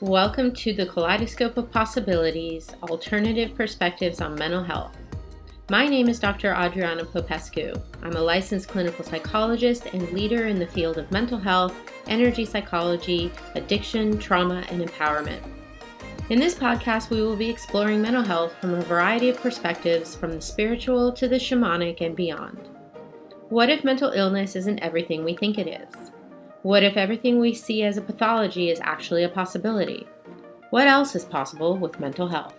Welcome to the Kaleidoscope of Possibilities, Alternative Perspectives on Mental Health. My name is Dr. Adriana Popescu. I'm a licensed clinical psychologist and leader in the field of mental health, energy psychology, addiction, trauma, and empowerment. In this podcast, we will be exploring mental health from a variety of perspectives, from the spiritual to the shamanic and beyond. What if mental illness isn't everything we think it is? What if everything we see as a pathology is actually a possibility? What else is possible with mental health?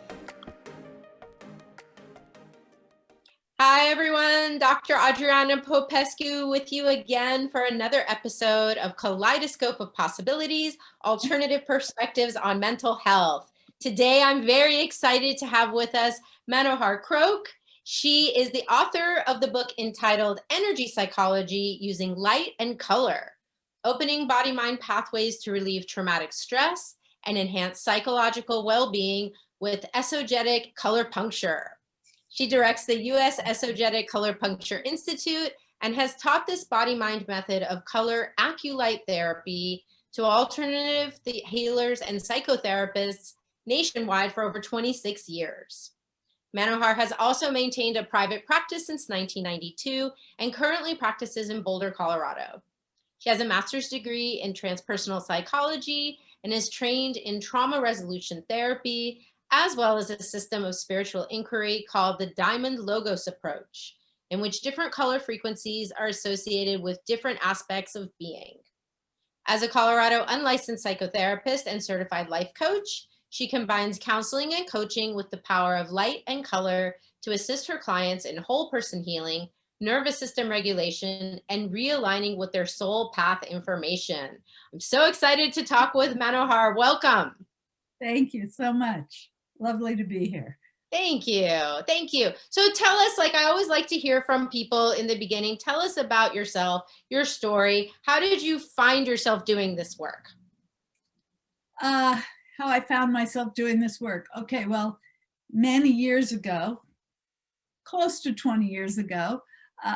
Hi everyone, Dr. Adriana Popescu with you again for another episode of Kaleidoscope of Possibilities, Alternative Perspectives on Mental Health. Today I'm very excited to have with us Manohar Croke. She is the author of the book entitled Energy Psychology Using Light and Color, Opening Body-Mind Pathways to Relieve Traumatic Stress and Enhance Psychological Well-Being with Esogetic Colorpuncture. She directs the U.S. Esogetic Colorpuncture Institute and has taught this body-mind method of color aculight therapy to alternative healers and psychotherapists nationwide for over 26 years. Manohar has also maintained a private practice since 1992 and currently practices in Boulder, Colorado. She has a master's degree in transpersonal psychology and is trained in trauma resolution therapy, as well as a system of spiritual inquiry called the Diamond Logos approach, in which different color frequencies are associated with different aspects of being. As a Colorado unlicensed psychotherapist and certified life coach, she combines counseling and coaching with the power of light and color to assist her clients in whole person healing, nervous system regulation, and realigning with their soul path information. I'm so excited to talk with Manohar. Welcome. Thank you so much. Lovely to be here. Thank you. Thank you. So tell us, I always like to hear from people in the beginning. Tell us about yourself, your story. How did you find yourself doing this work? How I found myself doing this work. Okay, well, many years ago, close to 20 years ago,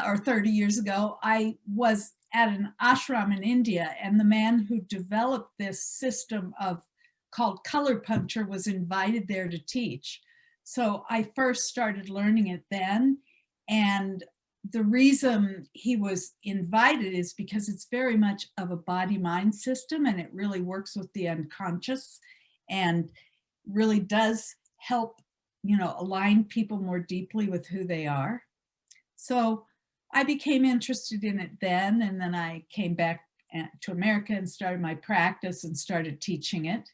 or 30 years ago, I was at an ashram in India, and the man who developed this system called colorpuncture was invited there to teach. So I first started learning it then, and the reason he was invited is because it's very much of a body-mind system, and it really works with the unconscious and really does help, align people more deeply with who they are. So I became interested in it then, and then I came back to America and started my practice and started teaching it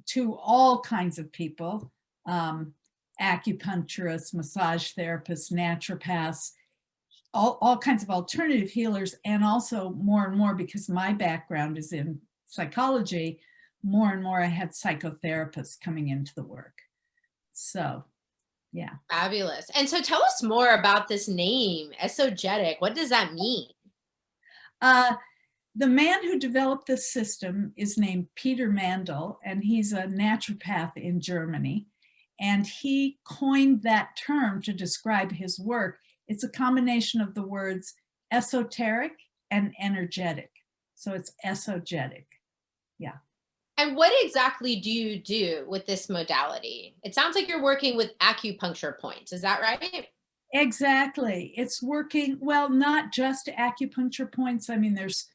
to all kinds of people, acupuncturists, massage therapists, naturopaths, all kinds of alternative healers, and also more and more, because my background is in psychology, more and more I had psychotherapists coming into the work. So, yeah. Fabulous. And so tell us more about this name, Esogetic. What does that mean? The man who developed this system is named Peter Mandel, and he's a naturopath in Germany. And he coined that term to describe his work. It's a combination of the words esoteric and energetic. So it's esogetic. Yeah. And what exactly do you do with this modality? It sounds like you're working with acupuncture points. Is that right? Exactly. It's working, well, not just acupuncture points. I mean, there's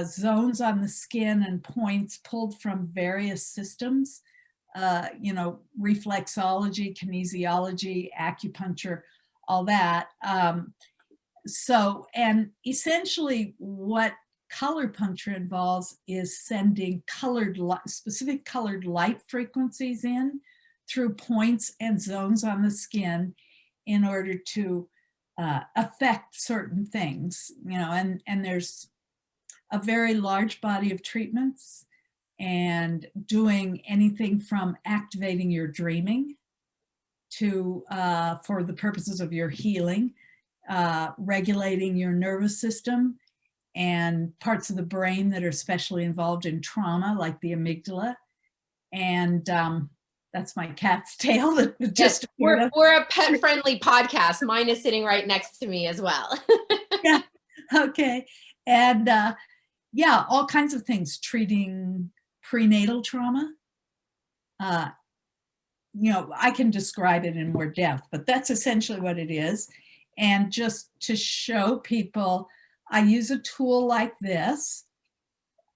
zones on the skin and points pulled from various systems, reflexology, kinesiology, acupuncture, all that. And essentially what color puncture involves is sending specific colored light frequencies in through points and zones on the skin in order to affect certain things, and there's a very large body of treatments, and doing anything from activating your dreaming to for the purposes of your healing, regulating your nervous system and parts of the brain that are especially involved in trauma, like the amygdala. And that's my cat's tail that just we're a pet-friendly podcast. Mine is sitting right next to me as well. Yeah. Okay. And all kinds of things, treating prenatal trauma. I can describe it in more depth, but that's essentially what it is. And just to show people, I use a tool like this.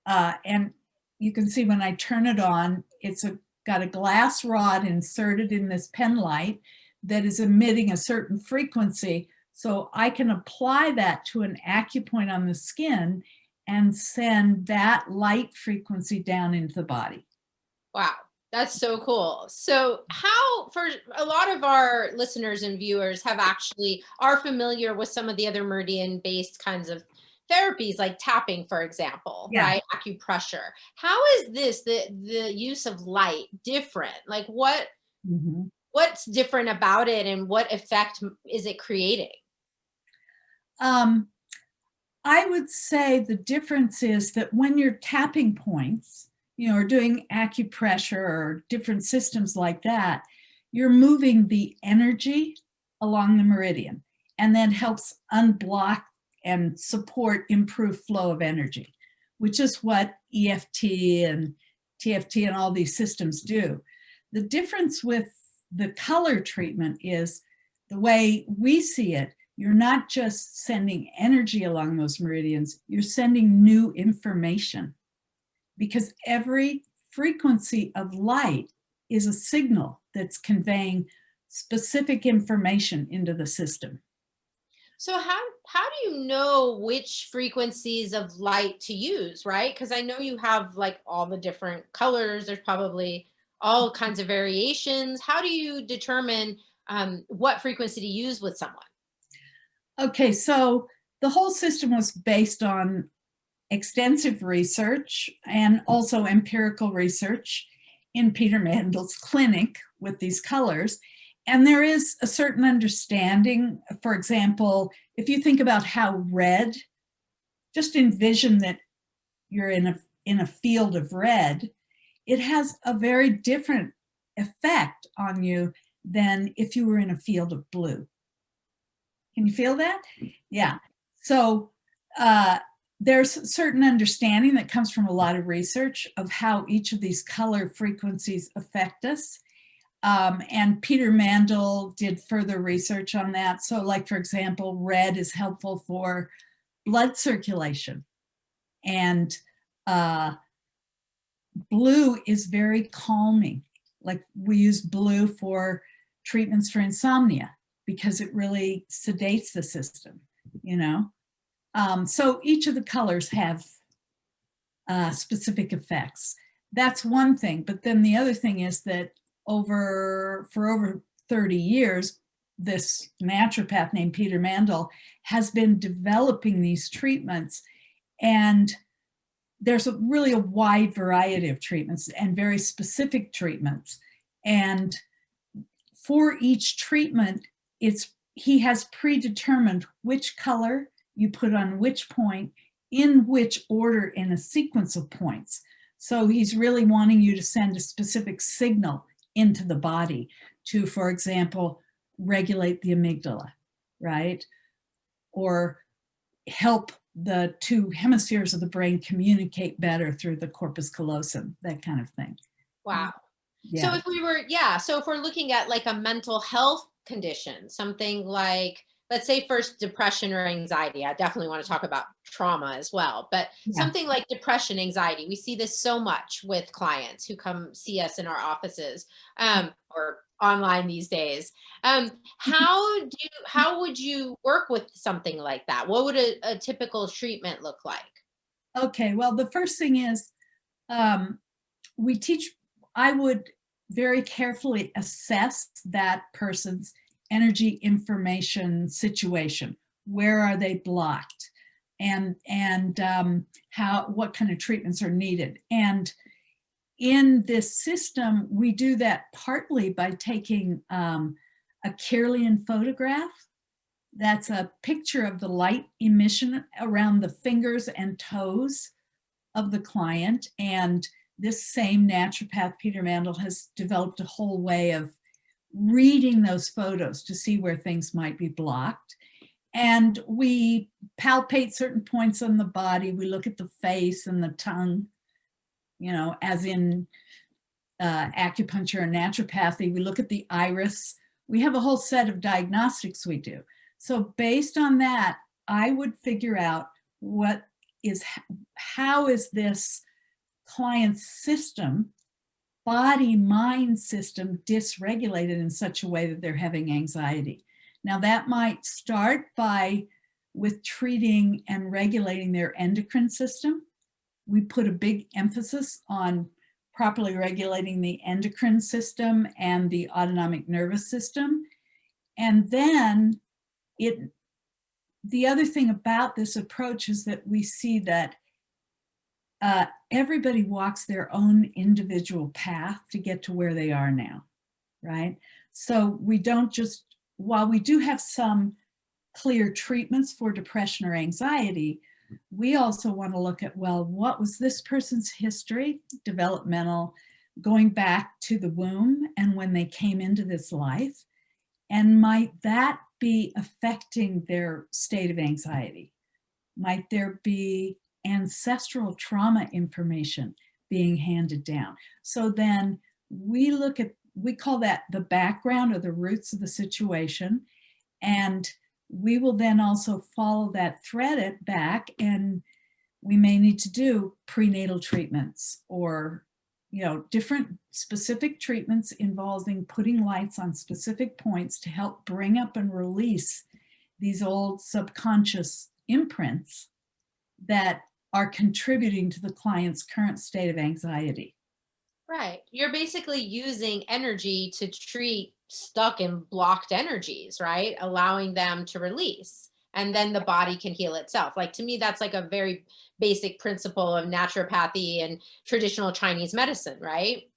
And you can see when I turn it on, it's got a glass rod inserted in this pen light that is emitting a certain frequency. So I can apply that to an acupoint on the skin and send that light frequency down into the body. Wow, that's so cool. So how, for a lot of our listeners and viewers are familiar with some of the other meridian based kinds of therapies like tapping, for example, Yeah. right? Acupressure. How is the use of light different? Like what's different about it and what effect is it creating? I would say the difference is that when you're tapping points, or doing acupressure or different systems like that, you're moving the energy along the meridian, and that helps unblock and support improved flow of energy, which is what EFT and TFT and all these systems do. The difference with the color treatment is the way we see it. You're not just sending energy along those meridians, you're sending new information, because every frequency of light is a signal that's conveying specific information into the system. So how do you know which frequencies of light to use, right? Because I know you have like all the different colors. There's probably all kinds of variations. How do you determine what frequency to use with someone? Okay, so the whole system was based on extensive research and also empirical research in Peter Mandel's clinic with these colors. And there is a certain understanding. For example, if you think about how red, just envision that you're in a field of red, it has a very different effect on you than if you were in a field of blue. Can you feel that? Yeah. So there's a certain understanding that comes from a lot of research of how each of these color frequencies affect us. And Peter Mandel did further research on that. So like, for example, red is helpful for blood circulation. And blue is very calming. Like we use blue for treatments for insomnia because it really sedates the system, So each of the colors have specific effects. That's one thing. But then the other thing is that for over 30 years, this naturopath named Peter Mandel has been developing these treatments, and there's really a wide variety of treatments and very specific treatments. And for each treatment, he has predetermined which color you put on which point, in which order in a sequence of points. So he's really wanting you to send a specific signal into the body to, for example, regulate the amygdala, right? Or help the two hemispheres of the brain communicate better through the corpus callosum, that kind of thing. Wow. Yeah. So if we're looking at like a mental health condition, something like, let's say first depression or anxiety. I definitely want to talk about trauma as well, but something like depression, anxiety, we see this so much with clients who come see us in our offices or online these days. How would you work with something like that? What would a typical treatment look like? Okay, well, the first thing is I would very carefully assess that person's energy information situation. Where are they blocked? And what kind of treatments are needed? And in this system, we do that partly by taking a Kirlian photograph. That's a picture of the light emission around the fingers and toes of the client. And this same naturopath, Peter Mandel, has developed a whole way of reading those photos to see where things might be blocked. And we palpate certain points on the body. We look at the face and the tongue. as in acupuncture and naturopathy, we look at the iris. We have a whole set of diagnostics we do. So based on that, I would figure out how is this client's system, body-mind system, dysregulated in such a way that they're having anxiety. Now that might start with treating and regulating their endocrine system. We put a big emphasis on properly regulating the endocrine system and the autonomic nervous system. And then the other thing about this approach is that we see that everybody walks their own individual path to get to where they are now, right? So we don't just, while we do have some clear treatments for depression or anxiety, we also want to look at, well, what was this person's history, developmental, going back to the womb and when they came into this life, and might that be affecting their state of anxiety? Might there be ancestral trauma information being handed down? So then we call that the background or the roots of the situation, and we will then also follow that thread back, and we may need to do prenatal treatments or different specific treatments involving putting lights on specific points to help bring up and release these old subconscious imprints that are contributing to the client's current state of anxiety. Right. You're basically using energy to treat stuck and blocked energies, right? Allowing them to release. And then the body can heal itself. Like, to me, that's like a very basic principle of naturopathy and traditional Chinese medicine, right?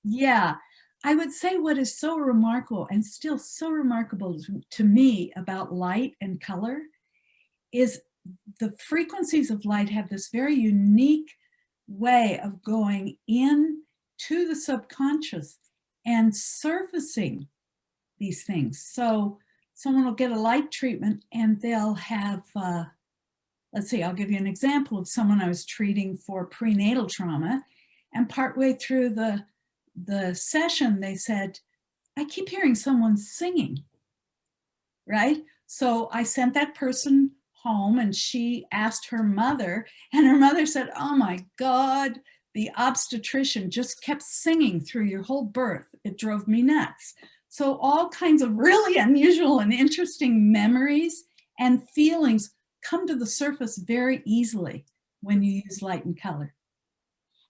Yeah, I would say what is so remarkable and still so remarkable to me about light and color is the frequencies of light have this very unique way of going in to the subconscious and surfacing these things. So someone will get a light treatment and they'll have, let's see, I'll give you an example of someone I was treating for prenatal trauma, and partway through the session, they said, I keep hearing someone singing, right? So I sent that person home and she asked her mother, and her mother said, oh my God, the obstetrician just kept singing through your whole birth. It drove me nuts. So all kinds of really unusual and interesting memories and feelings come to the surface very easily when you use light and color.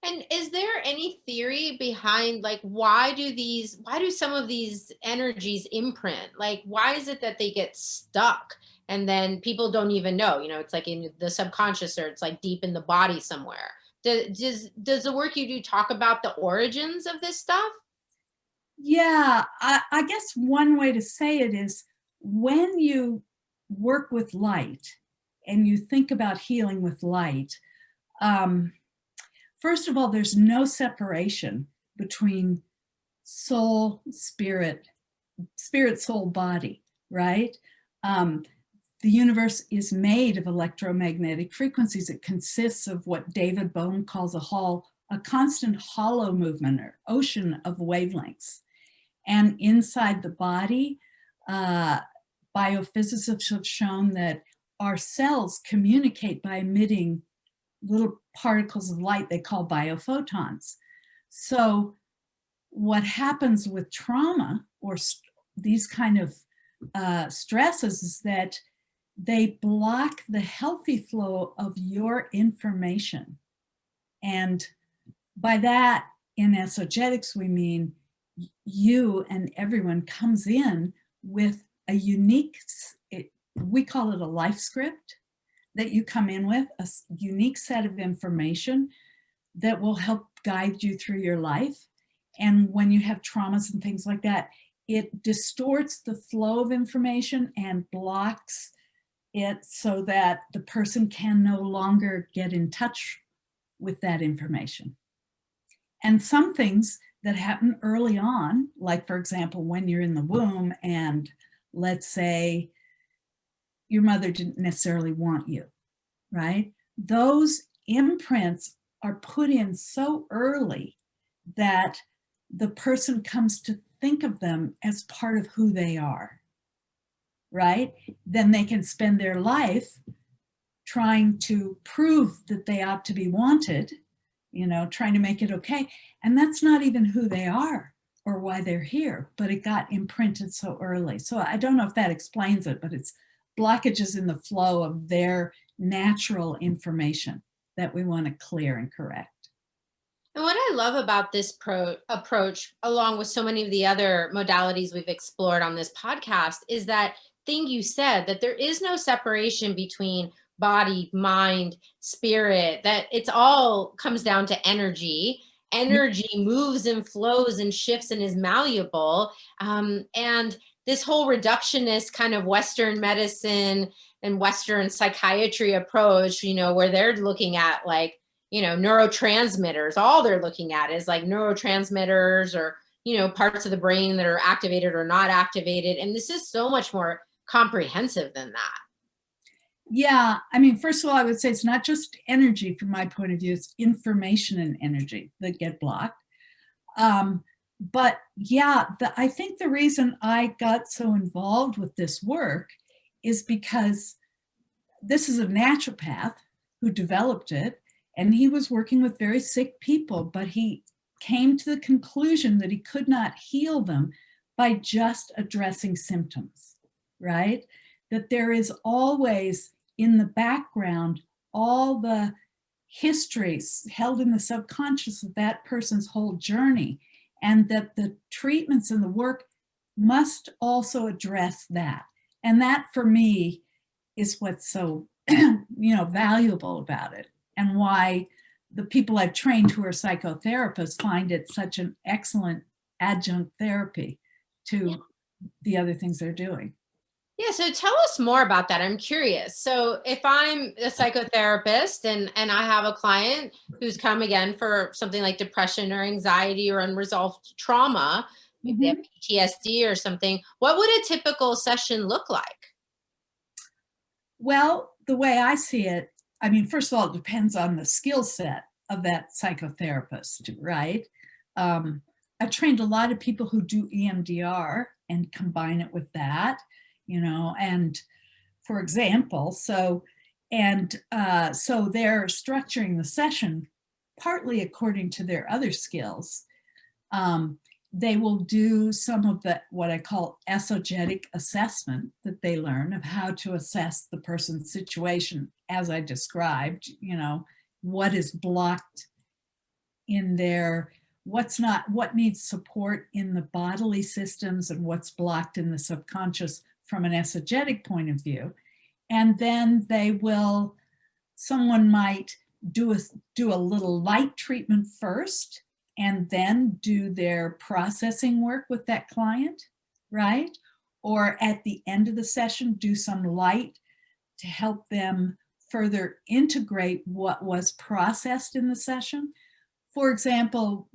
And is there any theory behind, like, why do some of these energies imprint? Like, why is it that they get stuck and then people don't even know? It's like in the subconscious, or it's like deep in the body somewhere. Does the work you do talk about the origins of this stuff? Yeah, I guess one way to say it is when you work with light and you think about healing with light, first of all, there's no separation between soul, spirit, soul, body, right? The universe is made of electromagnetic frequencies. It consists of what David Bohm calls a constant hollow movement or ocean of wavelengths. And inside the body, biophysicists have shown that our cells communicate by emitting little particles of light they call biophotons. So what happens with trauma or these kind of stresses is that they block the healthy flow of your information. And by that, in esogetics, we mean you and everyone comes in with a unique, we call it a life script, that you come in with a unique set of information that will help guide you through your life. And when you have traumas and things like that, it distorts the flow of information and blocks it so that the person can no longer get in touch with that information. And some things that happen early on, like for example, when you're in the womb and let's say your mother didn't necessarily want you, right? Those imprints are put in so early that the person comes to think of them as part of who they are, right? Then they can spend their life trying to prove that they ought to be wanted, trying to make it okay. And that's not even who they are or why they're here, but it got imprinted so early. So I don't know if that explains it, but it's blockages in the flow of their natural information that we want to clear and correct. And what I love about this approach, along with so many of the other modalities we've explored on this podcast, is that thing you said, that there is no separation between body, mind, spirit, that it's all comes down to energy. Energy moves and flows and shifts and is malleable. And this whole reductionist kind of Western medicine and Western psychiatry approach, where they're looking at like, neurotransmitters, all they're looking at is like neurotransmitters or, parts of the brain that are activated or not activated. And this is so much more comprehensive than that. Yeah, first of all, I would say it's not just energy from my point of view, it's information and energy that get blocked. But yeah, I think the reason I got so involved with this work is because this is a naturopath who developed it, and he was working with very sick people, but he came to the conclusion that he could not heal them by just addressing symptoms, right? That there is always in the background all the histories held in the subconscious of that person's whole journey, and that the treatments and the work must also address that. And that for me is what's so valuable about it, and why the people I've trained who are psychotherapists find it such an excellent adjunct therapy to the other things they're doing. Yeah, so tell us more about that. I'm curious. So if I'm a psychotherapist and I have a client who's come again for something like depression or anxiety or unresolved trauma, maybe they have PTSD or something, what would a typical session look like? Well, the way I see it, first of all, it depends on the skill set of that psychotherapist, right? I've trained a lot of people who do EMDR and combine it with that, and for example, so they're structuring the session partly according to their other skills. They will do some of the, what I call esogetic assessment that they learn of how to assess the person's situation, as I described, what is blocked in their, what needs support in the bodily systems and what's blocked in the subconscious from an esogetic point of view. And then someone might do a little light treatment first, and then do their processing work with that client, right? Or at the end of the session, do some light to help them further integrate what was processed in the session. For example,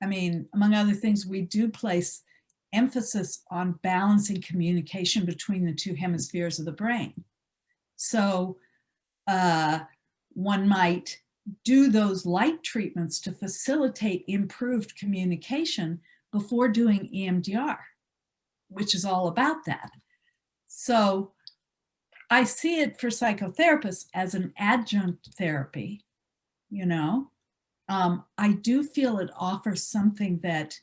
among other things, we do place emphasis on balancing communication between the two hemispheres of the brain. So one might do those light treatments to facilitate improved communication before doing EMDR, which is all about that. So I see it for psychotherapists as an adjunct therapy, I do feel it offers something that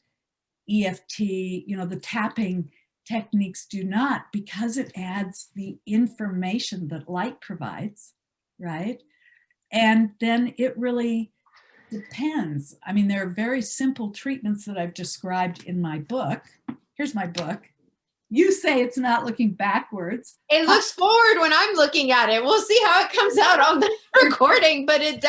EFT, the tapping techniques do not, because it adds the information that light provides, right? And then it really depends. There are very simple treatments that I've described in my book. Here's my book. You say it's not looking backwards. It looks forward when I'm looking at it. We'll see how it comes out on the recording, but it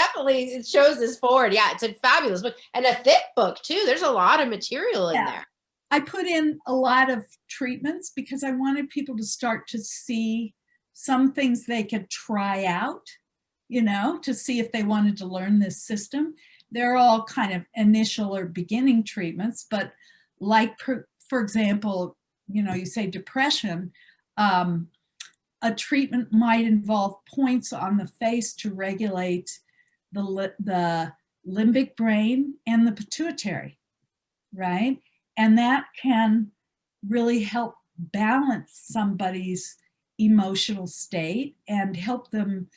shows this forward. Yeah, it's a fabulous book, and a thick book too. There's a lot of material in there. I put in a lot of treatments because I wanted people to start to see some things they could try out, to see if they wanted to learn this system. They're all kind of initial or beginning treatments, but like, for example, you say depression, a treatment might involve points on the face to regulate the limbic brain and the pituitary, right? And that can really help balance somebody's emotional state and help them.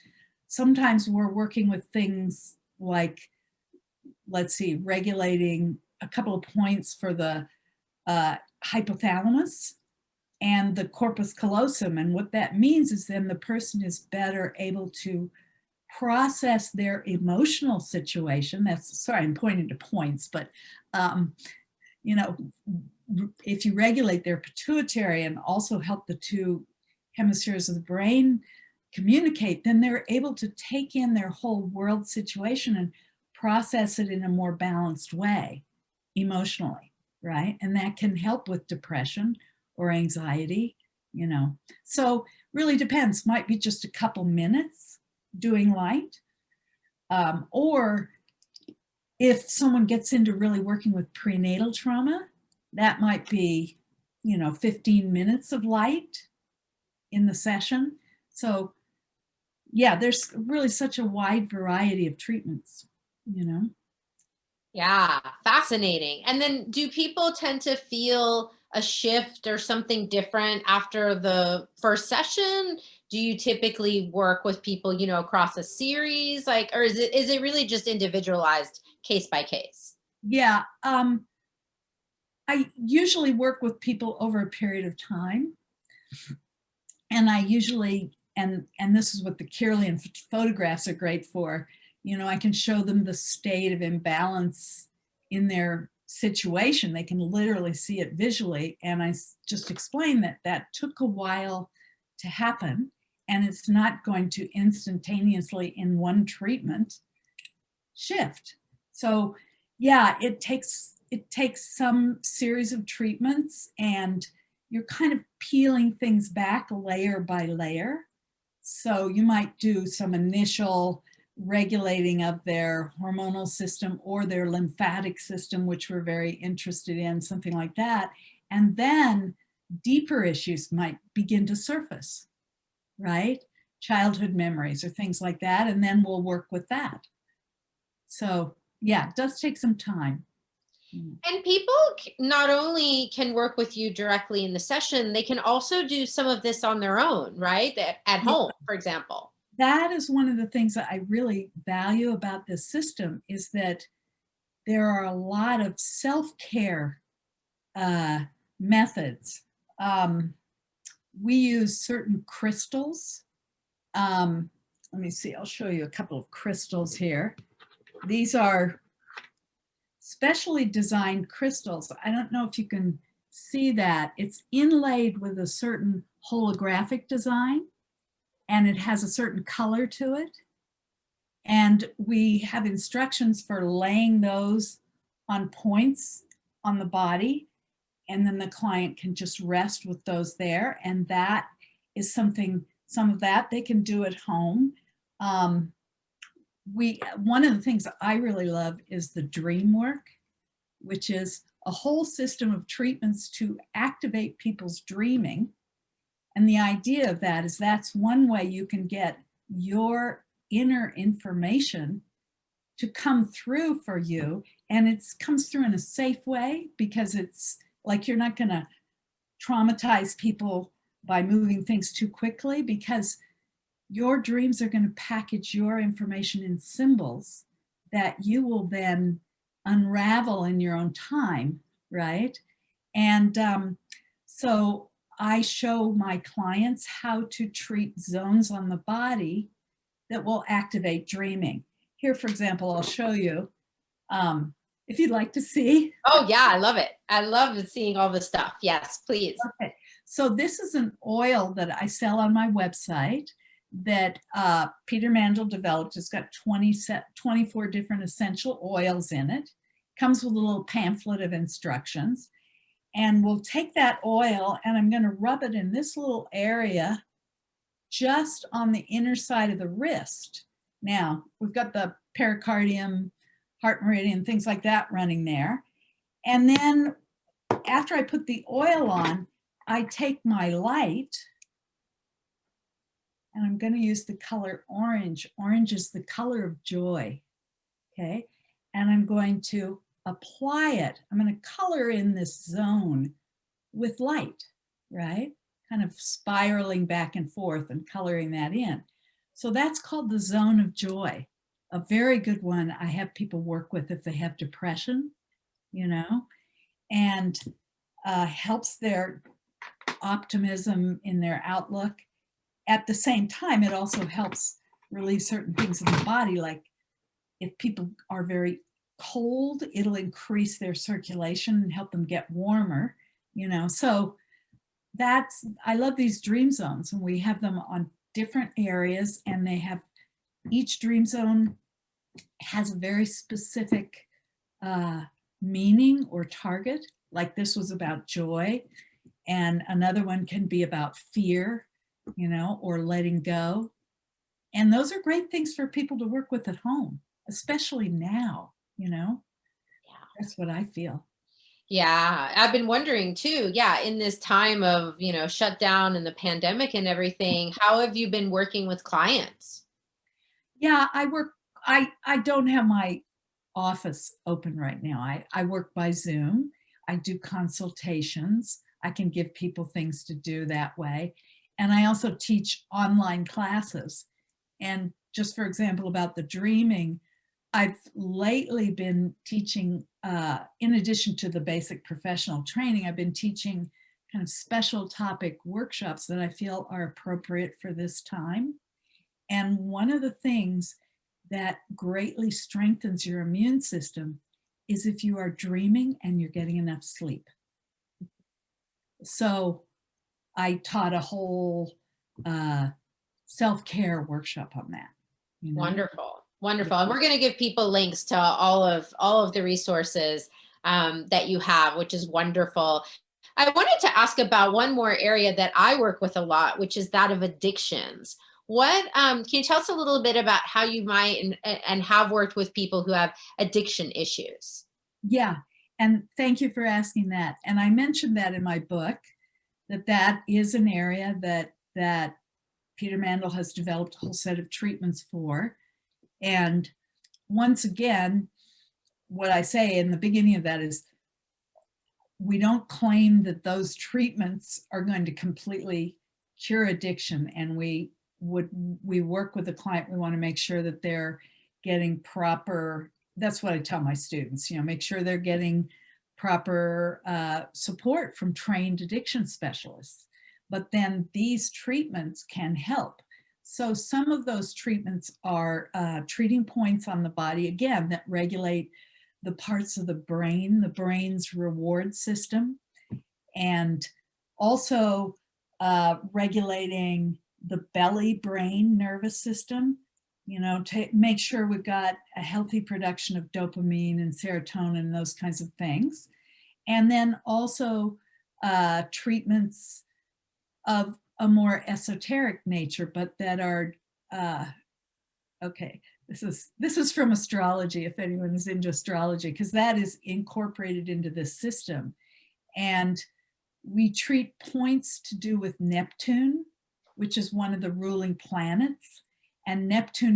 Sometimes we're working with things like, let's see, regulating a couple of points for the hypothalamus and the corpus callosum. And what that means is then the person is better able to process their emotional situation. Sorry, I'm pointing to points, but you know, if you regulate their pituitary and also help the two hemispheres of the brain communicate, then they're able to take in their whole world situation and process it in a more balanced way emotionally, right? And that can help with depression or anxiety, you know. So really depends, might be just a couple minutes doing light, or if someone gets into really working with prenatal trauma, that might be, 15 minutes of light in the session. So yeah, there's really such a wide variety of treatments, Yeah, fascinating. And then do people tend to feel a shift or something different after the first session? Do you typically work with people, across a series, or is it really just individualized case by case? Yeah, I usually work with people over a period of time. And I usually, and this is what the Kirlian photographs are great for, I can show them the state of imbalance in their situation. They can literally see it visually. And I just explain that took a while to happen. And it's not going to instantaneously in one treatment shift. So yeah, it takes some series of treatments, and you're kind of peeling things back layer by layer. So you might do some initial regulating of their hormonal system or their lymphatic system, which we're very interested in, something like that. And then deeper issues might begin to surface, right? Childhood memories or things like that. And then we'll work with that. So yeah, it does take some time. And people not only can work with you directly in the session, they can also do some of this on their own, right? At home, for example. That is one of the things that I really value about this system, is that there are a lot of self-care methods. We use certain crystals. Let me see, I'll show you a couple of crystals here. These are specially designed crystals. I don't know if you can see that. It's inlaid with a certain holographic design, and it has a certain color to it. And we have instructions for laying those on points on the body, and then the client can just rest with those there. And that is some of that they can do at home. One of the things that I really love is the dream work, which is a whole system of treatments to activate people's dreaming. And the idea of that is that's one way you can get your inner information to come through for you. And it comes through in a safe way, because it's like you're not going to traumatize people by moving things too quickly, because your dreams are going to package your information in symbols that you will then unravel in your own time, right? And so I show my clients how to treat zones on the body that will activate dreaming. Here, for example, I'll show you, if you'd like to see. Oh yeah, I love it. I love seeing all the stuff. Yes, please. Okay, so this is an oil that I sell on my website that Peter Mandel developed. It's got 24 different essential oils in it. Comes with a little pamphlet of instructions. And we'll take that oil, and I'm going to rub it in this little area just on the inner side of the wrist. Now, we've got the pericardium, heart meridian, things like that running there. And then after I put the oil on, I take my light, and I'm going to use the color orange. Orange is the color of joy. okay? And I'm going to apply it. I'm going to color in this zone with light, right? Kind of spiraling back and forth and coloring that in. So that's called the zone of joy. A very good one I have people work with if they have depression, you know, and helps their optimism in their outlook. At the same time, it also helps release certain things in the body. Like if people are very cold, it'll increase their circulation and help them get warmer, you know. So that's, I love these dream zones, and we have them on different areas, and they have, each dream zone has a very specific meaning or target. Like this was about joy, and another one can be about fear, you know, or letting go. And those are great things for people to work with at home, especially now, you know. Yeah. That's what I feel. Yeah, I've been wondering too. Yeah, in this time of, shutdown and the pandemic and everything, how have you been working with clients? Yeah, I don't have my office open right now. I work by Zoom. I do consultations. I can give people things to do that way. And I also teach online classes. And just for example, about the dreaming, I've lately been teaching, in addition to the basic professional training, I've been teaching kind of special topic workshops that I feel are appropriate for this time. And one of the things that greatly strengthens your immune system is if you are dreaming and you're getting enough sleep. So I taught a whole self-care workshop on that. You know? Wonderful. Wonderful. And we're going to give people links to all of the resources that you have, which is wonderful. I wanted to ask about one more area that I work with a lot, which is that of addictions. What can you tell us a little bit about how you might and have worked with people who have addiction issues? Yeah, and thank you for asking that. And I mentioned that in my book, that is an area that Peter Mandel has developed a whole set of treatments for. And once again, what I say in the beginning of that is we don't claim that those treatments are going to completely cure addiction. And we work with the client, we want to make sure that they're getting proper, that's what I tell my students, make sure they're getting proper support from trained addiction specialists. But then these treatments can help. So some of those treatments are treating points on the body, again, that regulate the parts of the brain's reward system, and also regulating the belly brain nervous system, to make sure we've got a healthy production of dopamine and serotonin and those kinds of things. And then also treatments of a more esoteric nature, but that are, okay, this is from astrology, if anyone is into astrology, because that is incorporated into this system. And we treat points to do with Neptune, which is one of the ruling planets. And Neptune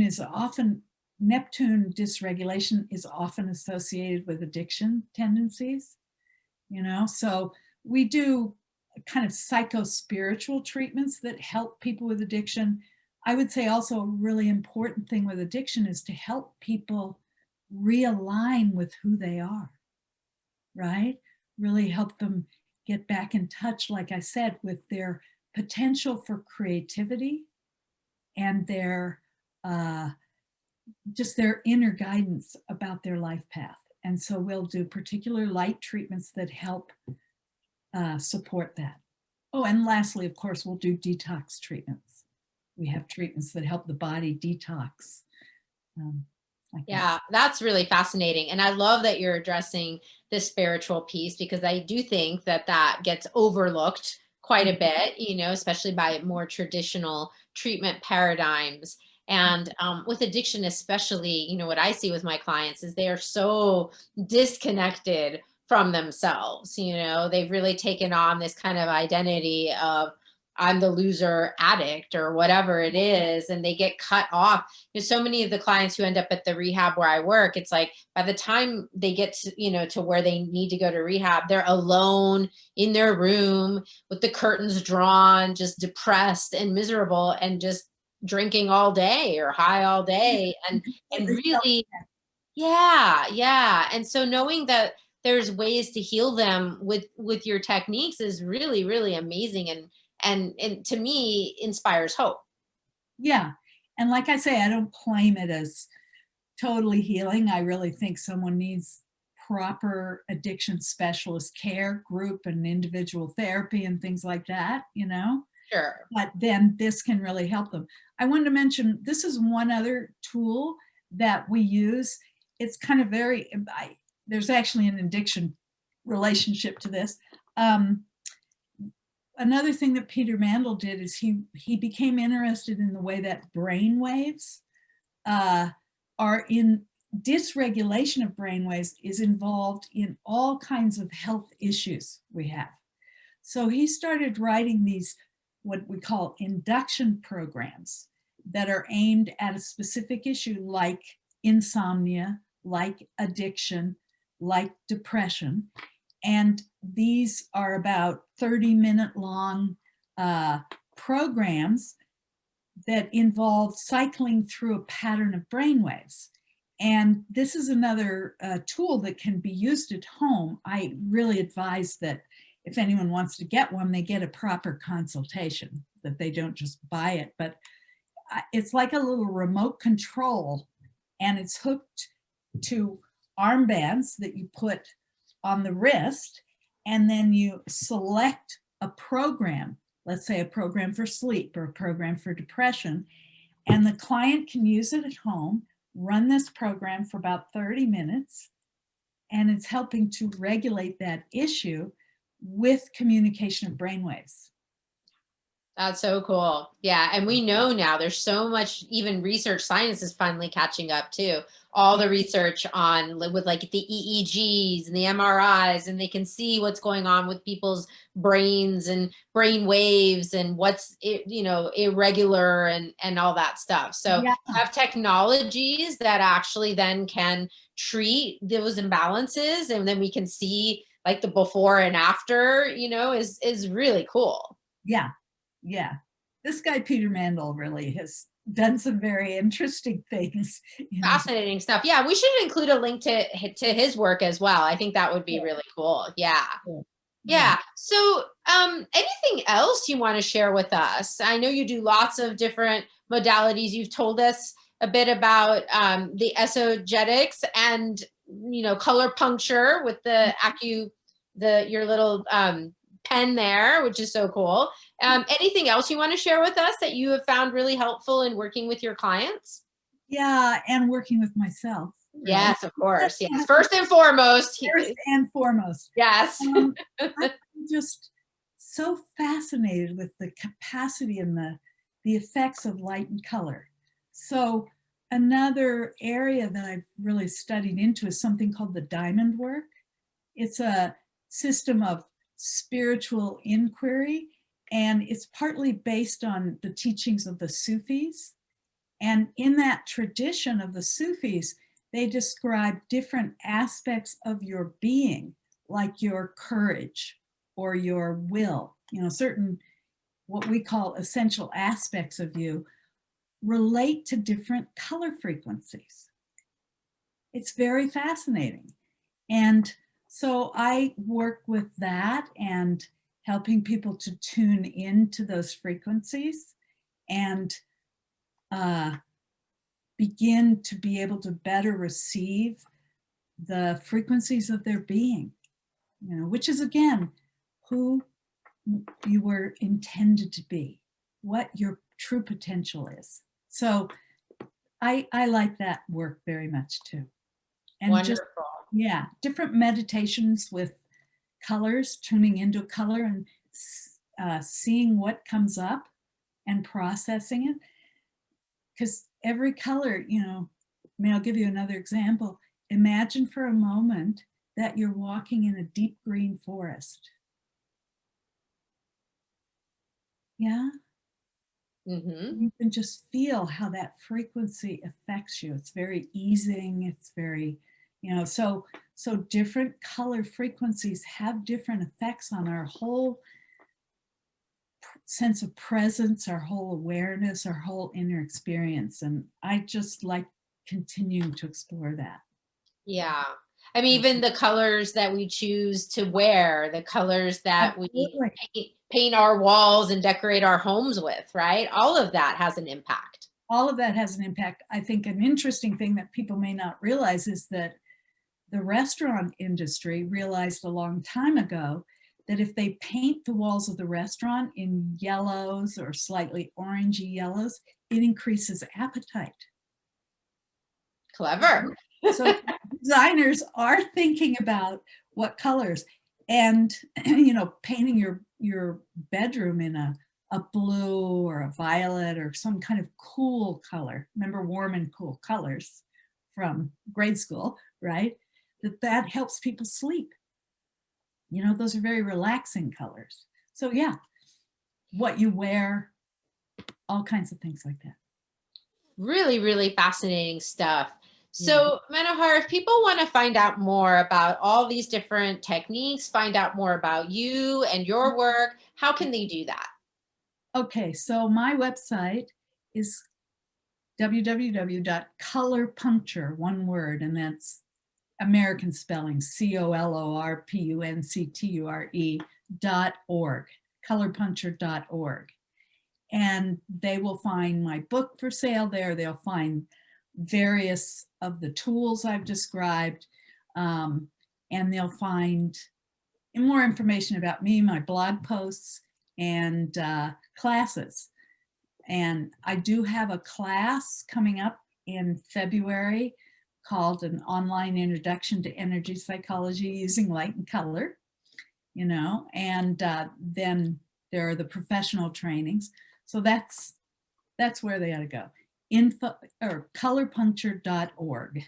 dysregulation is often associated with addiction tendencies, so we do kind of psycho-spiritual treatments that help people with addiction. I would say also a really important thing with addiction is to help people realign with who they are, right? Really help them get back in touch, like I said, with their potential for creativity and their just their inner guidance about their life path. And so we'll do particular light treatments that help support that. Oh, and lastly, of course, we'll do detox treatments. We have treatments that help the body detox. Yeah, that's really fascinating. And I love that you're addressing the spiritual piece, because I do think that gets overlooked quite a bit, especially by more traditional treatment paradigms. And with addiction, especially, what I see with my clients is they are so disconnected from themselves. They've really taken on this kind of identity of, I'm the loser addict or whatever it is, and they get cut off. There's so many of the clients who end up at the rehab where I work, it's like by the time they get to, to where they need to go to rehab, they're alone in their room with the curtains drawn, just depressed and miserable and just drinking all day or high all day. And Completely really, yeah. And so knowing that there's ways to heal them with your techniques is really, really amazing, and to me inspires hope. Yeah. And like I say, I don't claim it as totally healing. I really think someone needs proper addiction specialist care, group and individual therapy and things like that, Sure. but then this can really help them. I wanted to mention, this is one other tool that we use. It's kind of there's actually an addiction relationship to this. Another thing that Peter Mandel did is he became interested in the way that brain waves are in dysregulation of brain waves is involved in all kinds of health issues we have. So he started writing these, what we call induction programs that are aimed at a specific issue like insomnia, like addiction, like depression. And these are about 30-minute long programs that involve cycling through a pattern of brainwaves. And this is another tool that can be used at home. I really advise that if anyone wants to get one, they get a proper consultation, that they don't just buy it. But it's like a little remote control, and it's hooked to armbands that you put on the wrist, and then you select a program, let's say a program for sleep or a program for depression, and the client can use it at home, run this program for about 30 minutes, and it's helping to regulate that issue with communication of brainwaves. That's so cool. Yeah. And we know now there's so much, even research science is finally catching up too. All the research with like the EEGs and the MRIs, and they can see what's going on with people's brains and brain waves and what's, irregular and all that stuff. So Yeah. have technologies that actually then can treat those imbalances. And then we can see like the before and after, is really cool. Yeah. Yeah. This guy, Peter Mandel, really has done some very interesting things. Fascinating stuff. Yeah, we should include a link to his work as well. I think that would be really cool. Yeah. Yeah. So, anything else you want to share with us? I know you do lots of different modalities. You've told us a bit about the esogetics and color puncture with the your little pen there, which is so cool. Anything else you want to share with us that you have found really helpful in working with your clients? Yeah, and working with myself. Really. Yes, of course. Yes, first and foremost. First and foremost. Yes. I'm just so fascinated with the capacity and the effects of light and color. So another area that I've really studied into is something called the diamond work. It's a system of spiritual inquiry, and it's partly based on the teachings of the Sufis. And in that tradition of the Sufis, they describe different aspects of your being, like your courage or your will, certain what we call essential aspects of you relate to different color frequencies. It's very fascinating. And so I work with that and helping people to tune into those frequencies and begin to be able to better receive the frequencies of their being, which is again, who you were intended to be, what your true potential is. So I like that work very much too. And wonderful. Different meditations with colors, tuning into color and seeing what comes up and processing it. Because every color, I'll give you another example. Imagine for a moment that you're walking in a deep green forest. Yeah. Mm-hmm. You can just feel how that frequency affects you. It's very easing. It's very, so different color frequencies have different effects on our whole sense of presence, our whole awareness, our whole inner experience. And I just like continuing to explore that. Yeah. I mean, even the colors that we choose to wear, the colors that we paint our walls and decorate our homes with, right? All of that has an impact. All of that has an impact. I think an interesting thing that people may not realize is that the restaurant industry realized a long time ago that if they paint the walls of the restaurant in yellows or slightly orangey yellows, it increases appetite. Clever. So designers are thinking about what colors, and painting your bedroom in a blue or a violet or some kind of cool color. Remember warm and cool colors from grade school, right? That helps people sleep. Those are very relaxing colors. So yeah, what you wear, all kinds of things like that. Really, really fascinating stuff. So, Manohar, if people want to find out more about all these different techniques, find out more about you and your work, how can they do that? Okay, so my website is www.colorpuncture, one word, and that's American spelling, COLORPUNCTURE.org, colorpuncture.org. And they will find my book for sale there. They'll find various of the tools I've described, and they'll find more information about me, my blog posts, and classes. And I do have a class coming up in February called an online introduction to energy psychology using light and color, and then there are the professional trainings. So that's where they ought to go. Info or colorpuncture.org.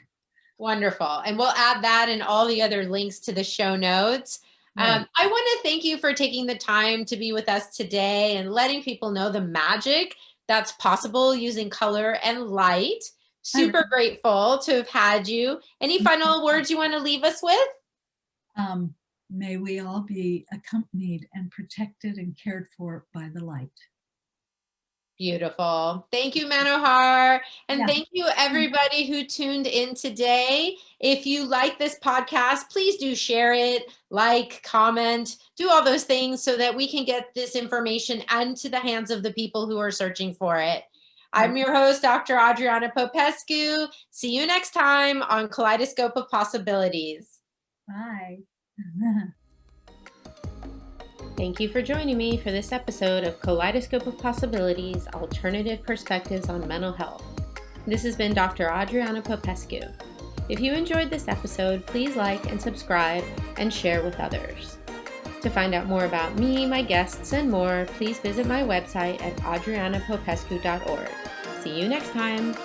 Wonderful. And we'll add that and all the other links to the show notes. Right. I want to thank you for taking the time to be with us today and letting people know the magic that's possible using color and light. Super grateful to have had you. Any final words you want to leave us with? May we all be accompanied and protected and cared for by the light. Beautiful. Thank you, Manohar. And thank you, everybody who tuned in today. If you like this podcast, please do share it, like, comment, do all those things so that we can get this information into the hands of the people who are searching for it. I'm your host, Dr. Adriana Popescu. See you next time on Kaleidoscope of Possibilities. Bye. Thank you for joining me for this episode of Kaleidoscope of Possibilities, Alternative Perspectives on Mental Health. This has been Dr. Adriana Popescu. If you enjoyed this episode, please like and subscribe and share with others. To find out more about me, my guests, and more, please visit my website at adrianapopescu.org. See you next time.